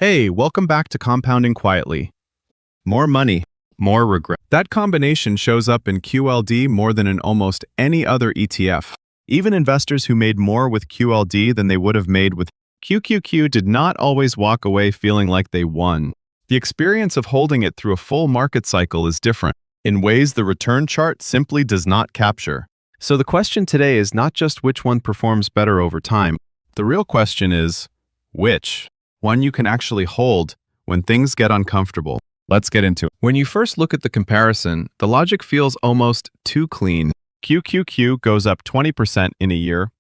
Hey, welcome back to Compounding Quietly. More money, more regret. That combination shows up in QLD more than in almost any other ETF. Even investors who made more with QLD than they would have made with QQQ did not always walk away feeling like they won. The experience of holding it through a full market cycle is different, in ways the return chart simply does not capture. So the question today is not just which one performs better over time. The real question is, which one you can actually hold when things get uncomfortable. Let's get into it. When you first look at the comparison, the logic feels almost too clean. QQQ goes up 20% in a year.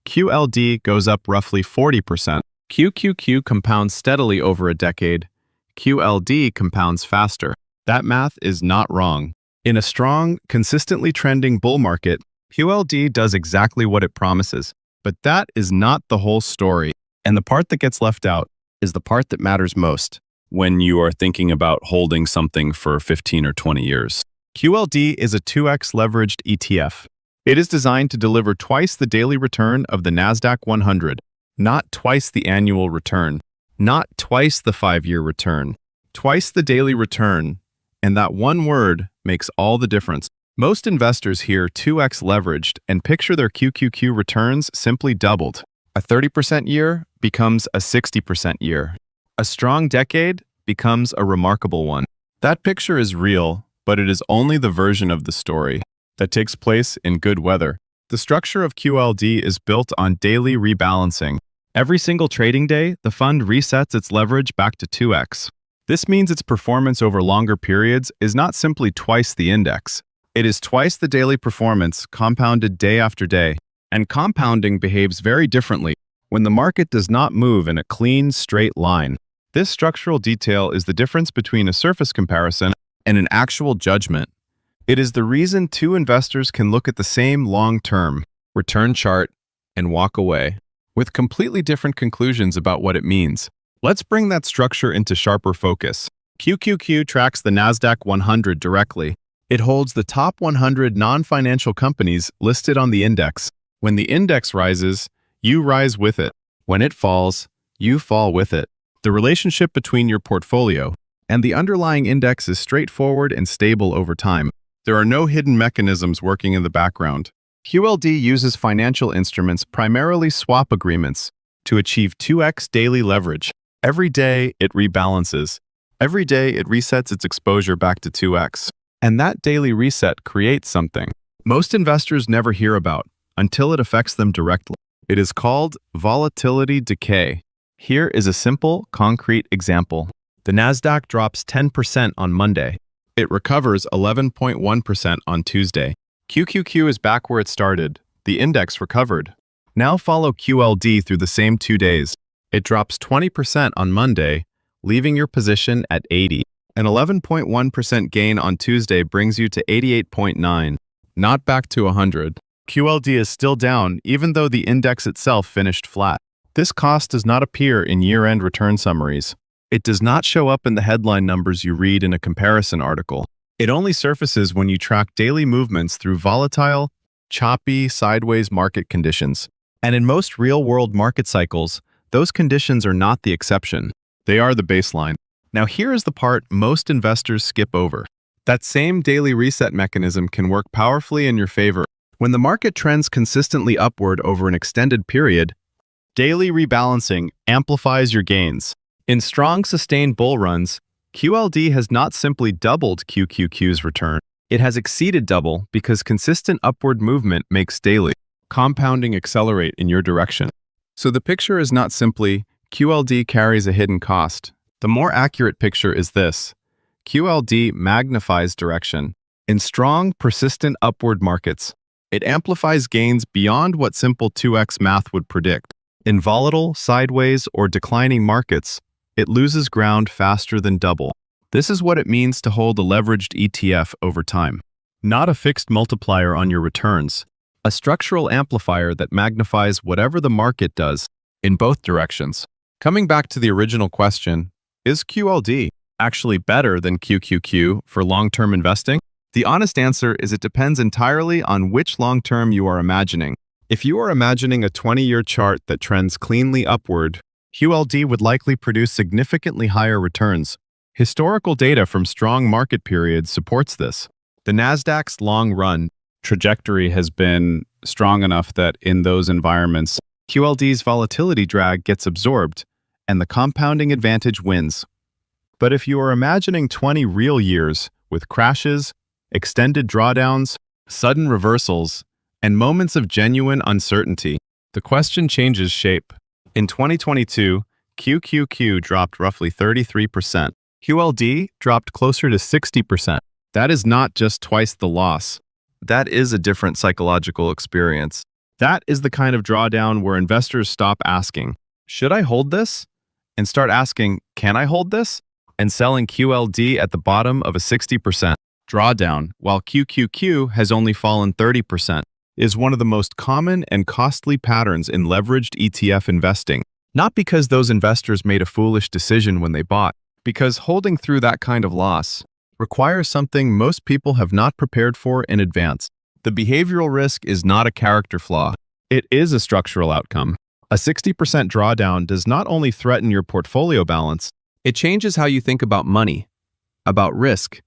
QLD goes up roughly 40%. QQQ compounds steadily over a decade. QLD compounds faster. That math is not wrong. In a strong, consistently trending bull market, QLD does exactly what it promises. But that is not the whole story. And the part that gets left out is the part that matters most when you are thinking about holding something for 15 or 20 years. QLD is a 2x leveraged ETF. It is designed to deliver twice the daily return of the NASDAQ 100, not twice the annual return, not twice the 5-year return, twice the daily return, and that one word makes all the difference. Most investors hear 2x leveraged and picture their QQQ returns simply doubled. A 30% year becomes a 60% year. A strong decade becomes a remarkable one. That picture is real, but it is only the version of the story that takes place in good weather. The structure of QLD is built on daily rebalancing. Every single trading day, the fund resets its leverage back to 2x. This means its performance over longer periods is not simply twice the index. It is twice the daily performance compounded day after day. And compounding behaves very differently when the market does not move in a clean, straight line. This structural detail is the difference between a surface comparison and an actual judgment. It is the reason two investors can look at the same long-term return chart and walk away with completely different conclusions about what it means. Let's bring that structure into sharper focus. QQQ tracks the NASDAQ 100 directly. It holds the top 100 non-financial companies listed on the index. When the index rises, you rise with it. When it falls, you fall with it. The relationship between your portfolio and the underlying index is straightforward and stable over time. There are no hidden mechanisms working in the background. QLD uses financial instruments, primarily swap agreements, to achieve 2x daily leverage. Every day, it rebalances. Every day, it resets its exposure back to 2x. And that daily reset creates something most investors never hear about until it affects them directly. It is called volatility decay. Here is a simple, concrete example. The NASDAQ drops 10% on Monday. It recovers 11.1% on Tuesday. QQQ is back where it started. The index recovered. Now follow QLD through the same 2 days. It drops 20% on Monday, leaving your position at 80. An 11.1% gain on Tuesday brings you to 88.9, not back to 100. QLD is still down, even though the index itself finished flat. This cost does not appear in year-end return summaries. It does not show up in the headline numbers you read in a comparison article. It only surfaces when you track daily movements through volatile, choppy, sideways market conditions. And in most real-world market cycles, those conditions are not the exception. They are the baseline. Now here is the part most investors skip over. That same daily reset mechanism can work powerfully in your favor. When the market trends consistently upward over an extended period, daily rebalancing amplifies your gains. In strong, sustained bull runs, QLD has not simply doubled QQQ's return. It has exceeded double because consistent upward movement makes daily compounding accelerate in your direction. So the picture is not simply QLD carries a hidden cost. The more accurate picture is this: QLD magnifies direction. In strong, persistent upward markets, it amplifies gains beyond what simple 2x math would predict. In volatile, sideways, or declining markets, it loses ground faster than double. This is what it means to hold a leveraged ETF over time. Not a fixed multiplier on your returns, a structural amplifier that magnifies whatever the market does in both directions. Coming back to the original question, is QLD actually better than QQQ for long-term investing? The honest answer is it depends entirely on which long-term you are imagining. If you are imagining a 20-year chart that trends cleanly upward, QLD would likely produce significantly higher returns. Historical data from strong market periods supports this. The Nasdaq's long-run trajectory has been strong enough that in those environments, QLD's volatility drag gets absorbed, and the compounding advantage wins. But if you are imagining 20 real years with crashes, extended drawdowns, sudden reversals, and moments of genuine uncertainty, the question changes shape. In 2022, QQQ dropped roughly 33%. QLD dropped closer to 60%. That is not just twice the loss. That is a different psychological experience. That is the kind of drawdown where investors stop asking, should I hold this? And start asking, can I hold this? And selling QLD at the bottom of a 60% drawdown, while QQQ has only fallen 30%, is one of the most common and costly patterns in leveraged ETF investing. Not because those investors made a foolish decision when they bought, because holding through that kind of loss requires something most people have not prepared for in advance. The behavioral risk is not a character flaw. It is a structural outcome. A 60% drawdown does not only threaten your portfolio balance, it changes how you think about money, about risk,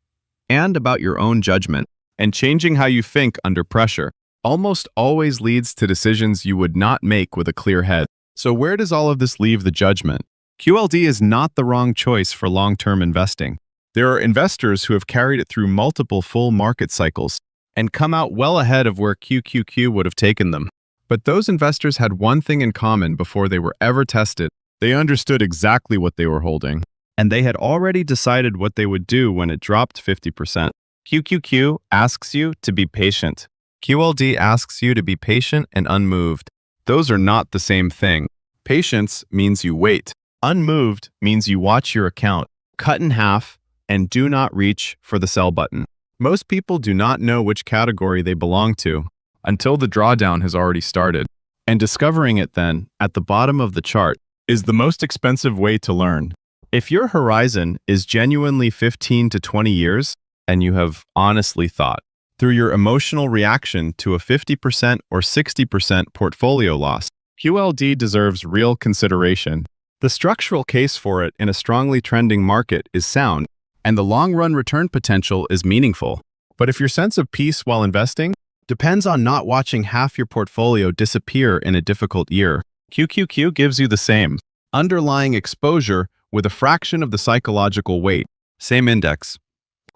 and about your own judgment. And changing how you think under pressure almost always leads to decisions you would not make with a clear head. So where does all of this leave the judgment? QLD is not the wrong choice for long-term investing. There are investors who have carried it through multiple full market cycles and come out well ahead of where QQQ would have taken them. But those investors had one thing in common before they were ever tested. They understood exactly what they were holding, and they had already decided what they would do when it dropped 50%. QQQ asks you to be patient. QLD asks you to be patient and unmoved. Those are not the same thing. Patience means you wait. Unmoved means you watch your account, cut in half, and do not reach for the sell button. Most people do not know which category they belong to until the drawdown has already started. And discovering it then, at the bottom of the chart, is the most expensive way to learn. If your horizon is genuinely 15 to 20 years, and you have honestly thought through your emotional reaction to a 50% or 60% portfolio loss, QLD deserves real consideration. The structural case for it in a strongly trending market is sound, and the long-run return potential is meaningful. But if your sense of peace while investing depends on not watching half your portfolio disappear in a difficult year, QQQ gives you the same underlying exposure with a fraction of the psychological weight. Same index,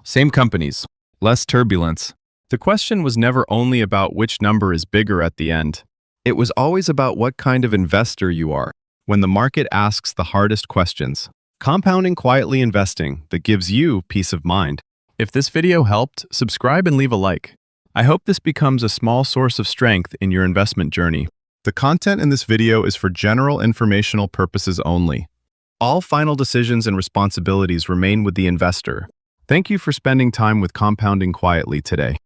same companies, less turbulence. The question was never only about which number is bigger at the end. It was always about what kind of investor you are when the market asks the hardest questions. Compounding quietly investing that gives you peace of mind. If this video helped, subscribe and leave a like. I hope this becomes a small source of strength in your investment journey. The content in this video is for general informational purposes only. All final decisions and responsibilities remain with the investor. Thank you for spending time with Compounding Quietly today.